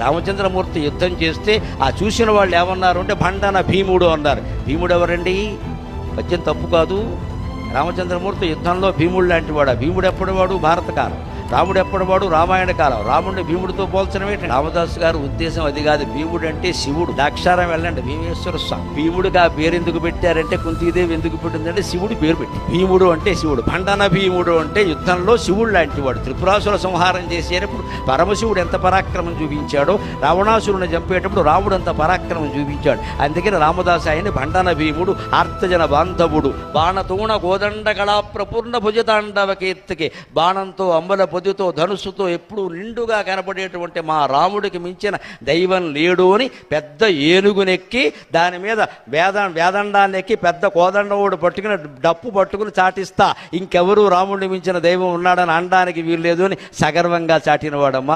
రామచంద్రమూర్తి యుద్ధం చేస్తే ఆ చూసిన వాళ్ళు ఏమన్నారు అంటే భండన భీముడు అన్నారు. భీముడు ఎవరండి? పద్యం తప్పు కాదు. రామచంద్రమూర్తి యుద్ధంలో భీముడు లాంటి వాడు. భీముడు ఎప్పటివాడు? భారతకాలం. రాముడు ఎప్పటివాడు? రామాయణ కాలం. రాముడిని భీముడితో పోల్చడం ఏంటి? రామదాసు గారి ఉద్దేశం అది కాదు. భీముడు అంటే శివుడు. దాక్షారం వెళ్ళండి, భీమేశ్వర స్వామి. భీముడికి ఆ పేరు ఎందుకు పెట్టారంటే కుంతీదేవి ఎందుకు పెట్టిందంటే శివుడు పేరు పెట్టి. భీముడు అంటే శివుడు. భండన భీముడు అంటే యుద్ధంలో శివుడు లాంటి వాడు. త్రిపురాసుర సంహారం చేసేటప్పుడు పరమశివుడు ఎంత పరాక్రమం చూపించాడో, రావణాసురుని చంపేటప్పుడు రాముడు అంత పరాక్రమం చూపించాడు. అందుకని రామదాసు ఆయన భండన భీముడు, ఆర్తజన బాంధవుడు, బాణతూణ గోదండ కళా ప్రపూర్ణ భుజతాండవ కీర్తికి, బాణంతో అంబల పొదితో ధనుస్సుతో ఎప్పుడూ నిండుగా కనపడేటువంటి మా రాముడికి మించిన దైవం లేడు అని పెద్ద ఏనుగునెక్కి దాని మీద వేదండాన్ని ఎక్కి పెద్ద కోదండవుడు పట్టుకుని డప్పు పట్టుకుని చాటిస్తా ఇంకెవరూ రాముడిని మించిన దైవం ఉన్నాడని అనడానికి వీల్లేదు అని సగర్వంగా చాటినవాడమ్మా.